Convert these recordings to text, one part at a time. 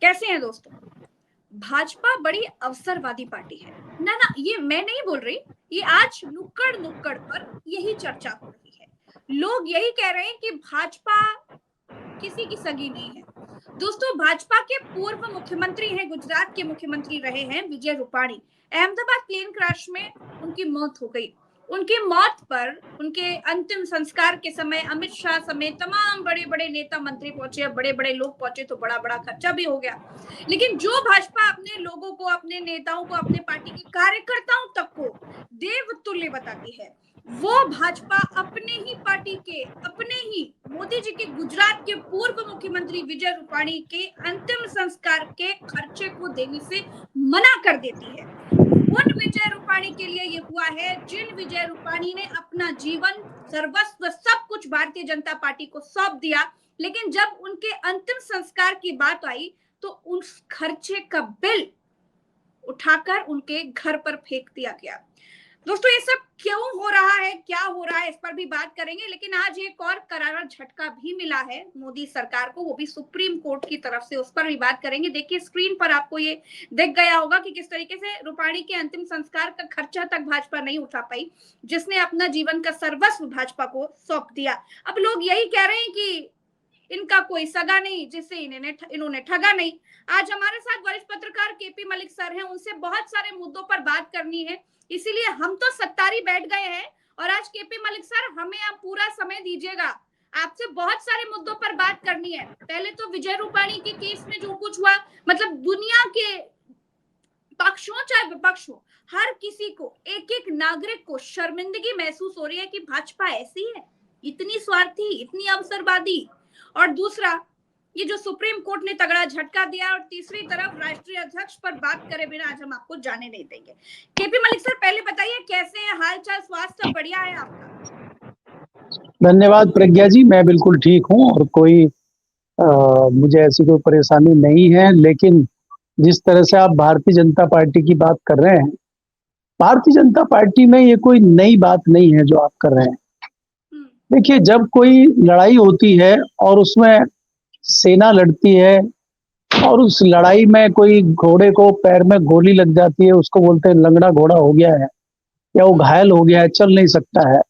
कैसे हैं दोस्तों? भाजपा बड़ी अवसरवादी पार्टी है ना। ना, ये मैं नहीं बोल रही, ये आज नुक्कड़ नुक्कड़ पर यही चर्चा हो रही है। लोग यही कह रहे हैं कि भाजपा किसी की सगी नहीं है। दोस्तों, भाजपा के पूर्व मुख्यमंत्री हैं, गुजरात के मुख्यमंत्री रहे हैं विजय रूपाणी। अहमदाबाद प्लेन क्रैश में उनकी मौत हो गई। उनकी मौत पर उनके अंतिम संस्कार के समय अमित शाह समेत तमाम बड़े बड़े नेता मंत्री पहुंचे, बड़े बड़े लोग पहुंचे, तो बड़ा बड़ा खर्चा भी हो गया। लेकिन जो भाजपा अपने लोगों को, अपने नेताओं को, अपने पार्टी के कार्यकर्ताओं तक को देवतुल्य बताती है, वो भाजपा अपने ही पार्टी के, अपने ही मोदी जी के गुजरात के पूर्व मुख्यमंत्री विजय रूपाणी के अंतिम संस्कार के खर्चे को देने से मना कर देती है। उन विजय रूपाणी के लिए ये हुआ है जिन विजय रूपाणी ने अपना जीवन, सर्वस्व, सब कुछ भारतीय जनता पार्टी को सौंप दिया। लेकिन जब उनके अंतिम संस्कार की बात आई तो उस खर्चे का बिल उठाकर उनके घर पर फेंक दिया गया। दोस्तों, ये सब क्यों हो रहा है, क्या हो रहा है, इस पर भी बात करेंगे। लेकिन आज एक और करारा झटका भी मिला है मोदी सरकार को, वो भी सुप्रीम कोर्ट की तरफ से, उस पर भी बात करेंगे। देखिए, स्क्रीन पर आपको ये दिख गया होगा कि किस तरीके से रूपाणी के अंतिम संस्कार का खर्चा तक भाजपा नहीं उठा पाई, जिसने अपना जीवन का सर्वस्व भाजपा को सौंप दिया। अब लोग यही कह रहे हैं कि इनका कोई सगा नहीं, जिससे इन्होंने ठगा नहीं। आज हमारे साथ वरिष्ठ पत्रकार केपी मलिक सर हैं, उनसे बहुत सारे मुद्दों पर बात करनी है, इसीलिए हम तो सत्तारी बैठ गए हैं। और आज केपी मलिक सर, हमें आप पूरा समय दीजिएगा, आपसे बहुत सारे मुद्दों पर बात करनी है। पहले तो विजय रूपाणी के केस में जो कुछ हुआ, मतलब दुनिया के पक्ष हो चाहे विपक्ष हो, हर किसी को, एक एक नागरिक को शर्मिंदगी महसूस हो रही है कि भाजपा ऐसी है, इतनी स्वार्थी, इतनी अवसरवादी। और दूसरा, ये जो सुप्रीम कोर्ट ने तगड़ा झटका दिया, और तीसरी तरफ राष्ट्रीय अध्यक्ष पर बात करे बिना आज हम आपको जाने नहीं देंगे। केपी मलिक सर, पहले बताइए कैसे है हाल चाल, स्वास्थ्य बढ़िया है आपका? धन्यवाद प्रज्ञा जी, मैं बिल्कुल ठीक हूँ और कोई मुझे ऐसी कोई परेशानी नहीं है। लेकिन जिस तरह से आप भारतीय जनता पार्टी की बात कर रहे हैं, भारतीय जनता पार्टी में ये कोई नई बात नहीं है जो आप कर रहे हैं। देखिए, जब कोई लड़ाई होती है और उसमें सेना लड़ती है और उस लड़ाई में कोई घोड़े को पैर में गोली लग जाती है, उसको बोलते हैं लंगड़ा घोड़ा हो गया है या वो घायल हो गया है, चल नहीं सकता है,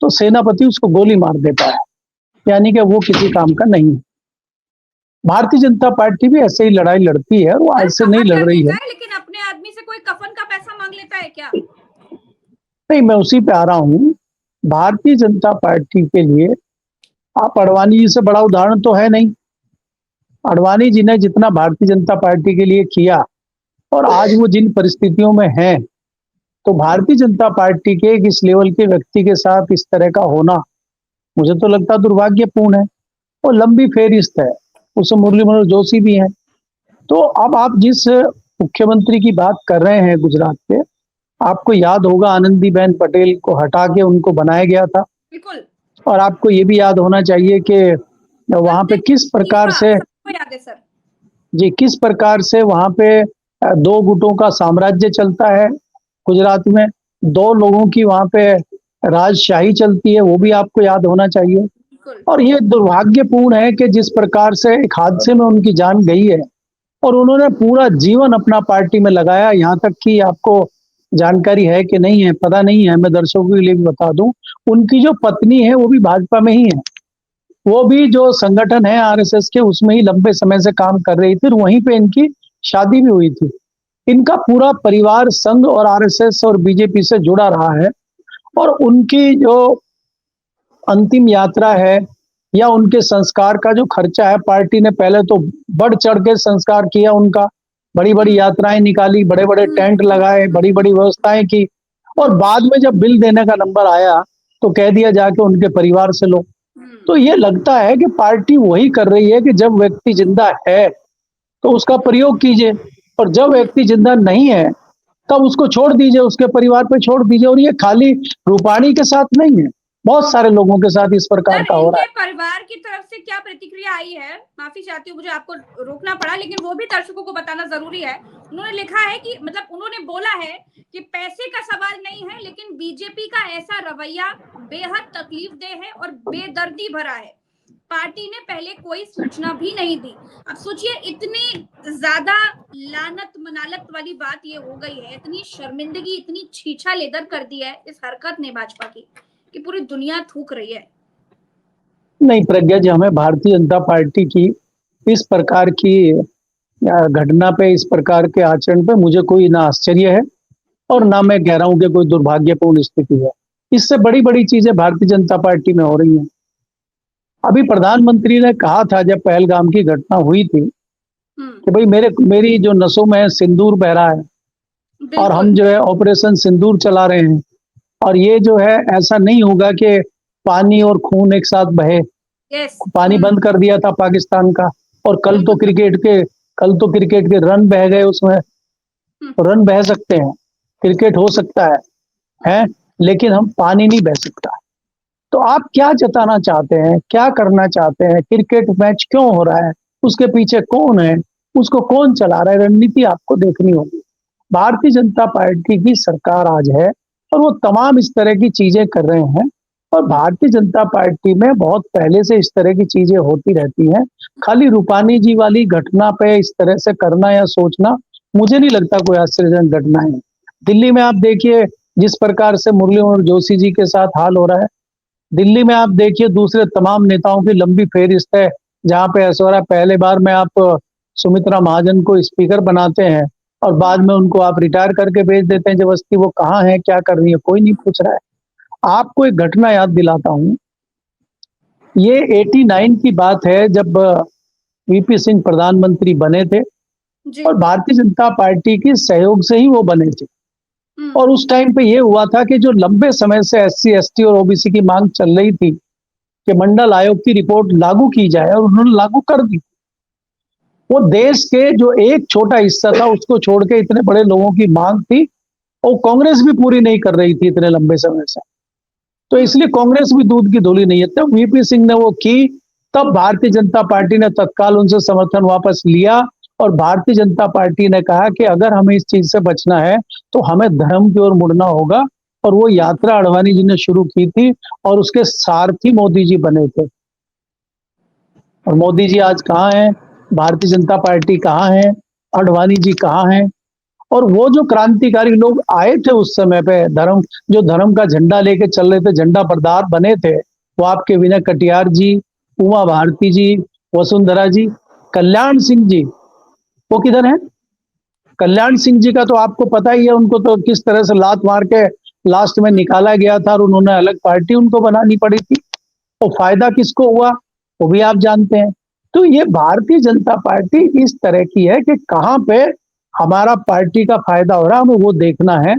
तो सेनापति उसको गोली मार देता है, यानी कि वो किसी काम का नहीं है। भारतीय जनता पार्टी भी ऐसे ही लड़ाई लड़ती है और वो आज से नहीं लड़ रही है। लेकिन अपने आदमी से कोई कफन का पैसा मांग लेता है क्या? नहीं, मैं उसी पे आ रहा हूँ। भारतीय जनता पार्टी के लिए आप अडवाणी जी से बड़ा उदाहरण तो है नहीं। अडवाणी जी ने जितना भारतीय जनता पार्टी के लिए किया और आज वो जिन परिस्थितियों में है, तो भारतीय जनता पार्टी के इस लेवल के व्यक्ति के साथ इस तरह का होना मुझे तो लगता दुर्भाग्यपूर्ण है और लंबी फेरिस्त है। उसमें मुरली मनोहर जोशी भी हैं। तो अब आप जिस मुख्यमंत्री की बात कर रहे हैं गुजरात के, आपको याद होगा आनंदीबेन पटेल को हटा के उनको बनाया गया था। बिल्कुल। और आपको ये भी याद होना चाहिए कि वहां पे किस प्रकार से, याद है सर जी, किस प्रकार से वहां पे दो गुटों का साम्राज्य चलता है गुजरात में, दो लोगों की वहां पे राजशाही चलती है, वो भी आपको याद होना चाहिए। और ये दुर्भाग्यपूर्ण है कि जिस प्रकार से एक हादसे में उनकी जान गई है और उन्होंने पूरा जीवन अपना पार्टी में लगाया। यहाँ तक कि आपको जानकारी है कि नहीं है पता नहीं है, मैं दर्शकों के लिए भी बता दूं, उनकी जो पत्नी है वो भी भाजपा में ही है। वो भी जो संगठन है आरएसएस के, उसमें ही लंबे समय से काम कर रही थी, वहीं पे इनकी शादी भी हुई थी। इनका पूरा परिवार संघ और आरएसएस और बीजेपी से जुड़ा रहा है। और उनकी जो अंतिम यात्रा है या उनके संस्कार का जो खर्चा है, पार्टी ने पहले तो बढ़ चढ़ के संस्कार किया उनका, बड़ी बड़ी यात्राएं निकाली, बड़े बड़े टेंट लगाए, बड़ी बड़ी व्यवस्थाएं की, और बाद में जब बिल देने का नंबर आया तो कह दिया जाके उनके परिवार से लो। तो ये लगता है कि पार्टी वही कर रही है कि जब व्यक्ति जिंदा है तो उसका प्रयोग कीजिए, और जब व्यक्ति जिंदा नहीं है तब उसको छोड़ दीजिए, उसके परिवार पे छोड़ दीजिए। और ये खाली रूपाणी के साथ नहीं है, बहुत सारे लोगों के साथ इस प्रकार का हो रहा है। परिवार की तरफ से क्या प्रतिक्रिया आई है? माफी चाहती हूँ, मुझे आपको रोकना पड़ा, लेकिन वो भी दर्शकों को बताना जरूरी है। उन्होंने लिखा है कि, मतलब उन्होंने बोला है कि पैसे का सवाल नहीं है, लेकिन बीजेपी का ऐसा रवैया बेहद तकलीफदेह है और बेदर्दी भरा है। पार्टी ने पहले कोई सूचना भी नहीं दी। अब सोचिए, इतनी ज्यादा लानत मनालत वाली बात ये हो गई है, इतनी शर्मिंदगी, इतनी छीछा लेदर कर दी है इस हरकत ने भाजपा की कि पूरी दुनिया थूक रही है। नहीं प्रज्ञा जी, हमें भारतीय जनता पार्टी की इस प्रकार की घटना पे, इस प्रकार के आचरण पे मुझे कोई ना आश्चर्य है और ना मैं कह रहा हूं कि कोई दुर्भाग्यपूर्ण स्थिति है। इससे बड़ी बड़ी चीजें भारतीय जनता पार्टी में हो रही हैं। अभी प्रधानमंत्री ने कहा था जब पहलगाम की घटना हुई थी कि भाई मेरी जो नसों में सिंदूर बह रहा है और बिल्कुल। हम जो है ऑपरेशन सिंदूर चला रहे हैं, और ये जो है ऐसा नहीं होगा कि पानी और खून एक साथ बहे। यस। पानी बंद कर दिया था पाकिस्तान का, और बिल्कुल। कल तो क्रिकेट के रन बह गए उसमें। रन बह सकते हैं, क्रिकेट हो सकता है, लेकिन हम पानी नहीं बह सकता। तो आप क्या जताना चाहते हैं, क्या करना चाहते हैं? क्रिकेट मैच क्यों हो रहा है, उसके पीछे कौन है, उसको कौन चला रहा है, रणनीति आपको देखनी होगी। भारतीय जनता पार्टी की सरकार आज है और वो तमाम इस तरह की चीजें कर रहे हैं, और भारतीय जनता पार्टी में बहुत पहले से इस तरह की चीजें होती रहती हैं। खाली रूपानी जी वाली घटना पे इस तरह से करना या सोचना मुझे नहीं लगता कोई आश्चर्यजनक घटना है। दिल्ली में आप देखिए जिस प्रकार से मुरली मनोहर जोशी जी के साथ हाल हो रहा है, दिल्ली में आप देखिए दूसरे तमाम नेताओं की लंबी फेहरिस्त है, जहां पे ऐश्वर्या पहले बार में आप सुमित्रा महाजन को स्पीकर बनाते हैं और बाद में उनको आप रिटायर करके भेज देते हैं जबरदस्ती। वो कहाँ है, क्या कर रही है, कोई नहीं पूछ रहा है। आपको एक घटना याद दिलाता हूँ, ये 89 की बात है जब वीपी सिंह प्रधानमंत्री बने थे जी। और भारतीय जनता पार्टी के सहयोग से ही वो बने थे। और उस टाइम पे ये हुआ था कि जो लंबे समय से एससी एसटी और ओबीसी की मांग चल रही थी कि मंडल आयोग की रिपोर्ट लागू की जाए, और उन्होंने लागू कर दी। वो देश के जो एक छोटा हिस्सा था उसको छोड़ के इतने बड़े लोगों की मांग थी, और कांग्रेस भी पूरी नहीं कर रही थी इतने लंबे समय से। तो इसलिए कांग्रेस भी दूध की धूली नहीं है। तब वीपी सिंह ने वो की, तब भारतीय जनता पार्टी ने तत्काल उनसे समर्थन वापस लिया, और भारतीय जनता पार्टी ने कहा कि अगर हमें इस चीज से बचना है तो हमें धर्म की ओर मुड़ना होगा। और वो यात्रा अडवाणी जी ने शुरू की थी, और उसके सारथी मोदी जी बने थे। और मोदी जी आज कहाँ हैं, भारतीय जनता पार्टी कहाँ है, अडवाणी जी कहाँ हैं? और वो जो क्रांतिकारी लोग आए थे उस समय पे, जो धर्म का झंडा लेके चल रहे थे, झंडा बरदार बने थे, वो आपके विनय कटियार जी, उमा भारती जी, वसुंधरा जी, कल्याण सिंह जी, वो किधर है? कल्याण सिंह जी का तो आपको पता ही है, उनको तो किस तरह से लात मार के लास्ट में निकाला गया था और उन्होंने अलग पार्टी उनको बनानी पड़ी थी। तो फायदा किसको हुआ वो भी आप जानते हैं। तो ये भारतीय जनता पार्टी इस तरह की है कि कहां पे हमारा पार्टी का फायदा हो रहा है, हमें वो देखना है।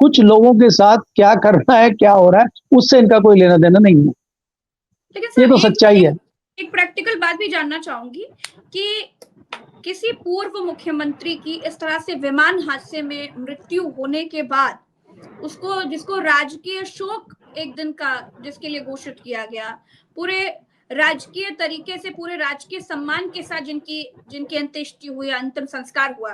कुछ लोगों के साथ क्या करना है, क्या हो रहा है, उससे इनका कोई लेना देना नहीं है। लेकिन ये सर तो सच्चाई है। एक प्रैक्टिकल बात भी जानना चाहूंगी कि किसी पूर्व मुख्यमंत्री की इस तरह से विमान हादसे में मृत्यु होने के बाद उसको, जिसको राजकीय शोक एक दिन का जिसके लिए घोषित किया गया, पूरे राजकीय तरीके से, पूरे राजकीय सम्मान के साथ जिनकी अंत्येष्टि हुई, अंतिम संस्कार हुआ,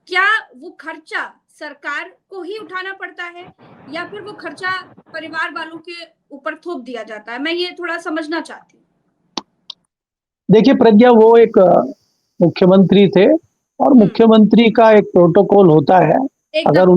क्या वो खर्चा सरकार को ही उठाना पड़ता है या फिर वो खर्चा परिवार वालों के ऊपर थोप दिया जाता है? मैं ये थोड़ा समझना चाहती हूँ। देखिए प्रज्ञा, वो एक मुख्यमंत्री थे, और मुख्यमंत्री का एक प्रोटोकॉल होता है। एकदम अगर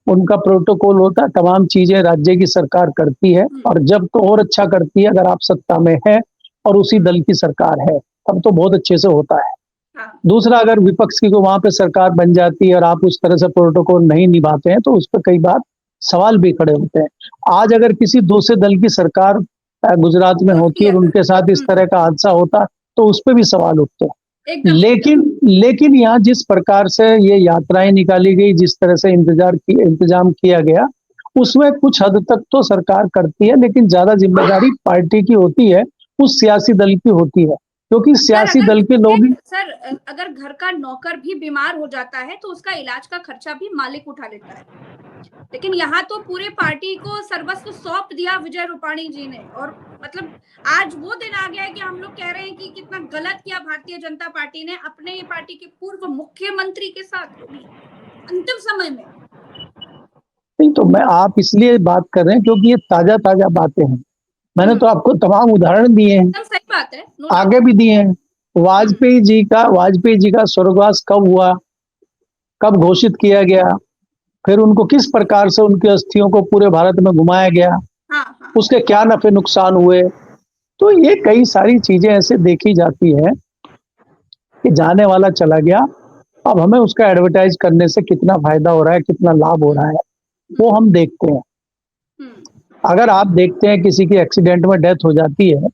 उनका प्रोटोकॉल होता है, तमाम चीजें राज्य की सरकार करती है, और जब तो और अच्छा करती है अगर आप सत्ता में है और उसी दल की सरकार है, तब तो बहुत अच्छे से होता है। हाँ। दूसरा, अगर विपक्ष की को वहां पे सरकार बन जाती है और आप उस तरह से प्रोटोकॉल नहीं निभाते हैं तो उस पर कई बार सवाल भी खड़े होते हैं। आज अगर किसी दूसरे दल की सरकार गुजरात में होती और उनके साथ इस तरह का हादसा होता तो उस पर भी सवाल उठते हैं। एकदम। लेकिन यहाँ जिस प्रकार से ये यात्राएं निकाली गई, जिस तरह से इंतजाम किया गया, उसमें कुछ हद तक तो सरकार करती है, लेकिन ज्यादा जिम्मेदारी पार्टी की होती है, उस सियासी दल की होती है, क्योंकि सियासी दल के लोग ही। सर अगर घर का नौकर भी बीमार हो जाता है तो उसका इलाज का खर्चा भी मालिक उठा लेता है, लेकिन यहाँ तो पूरे पार्टी को सर्वस्व सौंप दिया विजय रूपाणी जी ने। और मतलब आज वो दिन आ गया है कि हम लोग कह रहे हैं कि कितना गलत किया भारतीय जनता पार्टी ने अपने ही पार्टी के पूर्व मुख्यमंत्री के साथ भी अंतिम समय में। नहीं तो मैं आप इसलिए बात कर रहे हैं क्योंकि ये ताजा ताजा बातें हैं। मैंने तो आपको तमाम उदाहरण दिए हैं, एकदम सही बात है, आगे भी दिए हैं। वाजपेयी जी का स्वर्गवास कब हुआ, कब घोषित किया गया, फिर उनको किस प्रकार से उनकी अस्थियों को पूरे भारत में घुमाया गया, हाँ हाँ। उसके क्या नफे नुकसान हुए। तो ये कई सारी चीजें ऐसे देखी जाती है कि जाने वाला चला गया, अब हमें उसका एडवर्टाइज करने से कितना फायदा हो रहा है, कितना लाभ हो रहा है, वो हम देखते हैं। अगर आप देखते हैं किसी की एक्सीडेंट में डेथ हो जाती है,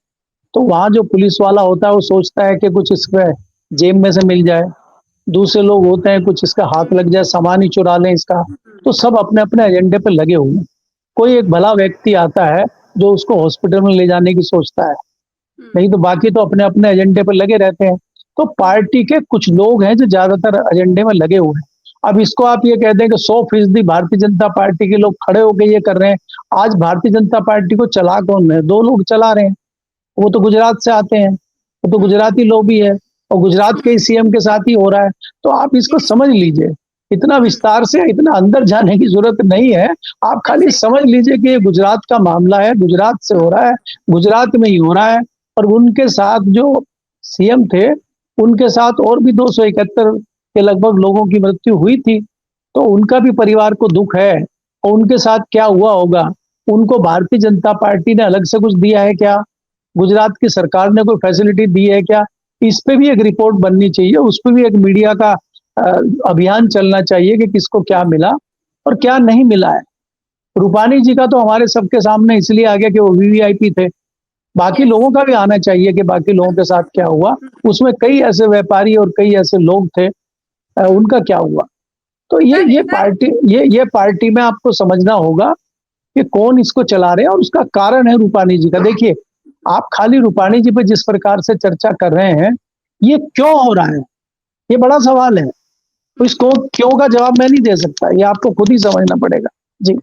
तो वहाँ जो पुलिस वाला होता है वो सोचता है कि कुछ इसके जेब में से मिल जाए, दूसरे लोग होते हैं कुछ इसका हाथ लग जाए, सामान ही चुरा लें इसका। तो सब अपने-अपने एजेंडे पे लगे हुए हैं। कोई एक भला व्यक्ति आता है जो उसको हॉस्पिटल में ले जाने की सोचता है, नहीं तो बाकी तो अपने-अपने एजेंडे पे लगे रहते हैं। तो पार्टी के कुछ लोग हैं जो ज़्यादातर एजेंडे में लगे हुए हैं। अब इसको आप ये कह दें कि 100% भारतीय जनता पार्टी के लोग खड़े होके ये कर रहे हैं। आज भारतीय जनता पार्टी को चला कौन है? 2 लोग चला रहे हैं। वो तो गुजरात से आते हैं, वो तो गुजराती लॉबी है और गुजरात के ही सीएम के साथ ही हो रहा है। तो आप इसको समझ लीजिए, इतना विस्तार से इतना अंदर जाने की ज़रूरत नहीं है। आप खाली समझ लीजिए कि ये गुजरात का मामला है, गुजरात से हो रहा है, गुजरात में ही हो रहा है और उनके साथ जो सीएम थे, उनके साथ और भी 271 के लगभग लोगों की मृत्यु हुई थी। तो उनका भी परिवार को दुःख है और उनके साथ क्या हुआ होगा? उनको भारतीय जनता पार्टी ने अलग से कुछ दिया है क्या? गुजरात की सरकार ने कोई फैसिलिटी दी है क्या? इस पे भी एक रिपोर्ट बननी चाहिए, उस पे भी एक मीडिया का अ, अभियान चलना चाहिए कि किसको क्या मिला और क्या नहीं मिला है। रूपानी जी का तो हमारे सबके सामने इसलिए आ गया कि वो वीवीआईपी थे। बाकी लोगों का भी आना चाहिए कि बाकी लोगों के साथ क्या हुआ। उसमें कई ऐसे व्यापारी और कई ऐसे लोग थे, उनका क्या हुआ? तो ये पार्टी में आपको समझना होगा कि कौन इसको चला रहे हैं और उसका कारण है रूपानी जी का। देखिए, आप खाली रूपानी जी पे जिस प्रकार से चर्चा कर रहे हैं, ये क्यों हो रहा है? ये बड़ा सवाल है। तो इसको क्यों का जवाब मैं नहीं दे सकता, ये आपको खुद ही समझना पड़ेगा। जी।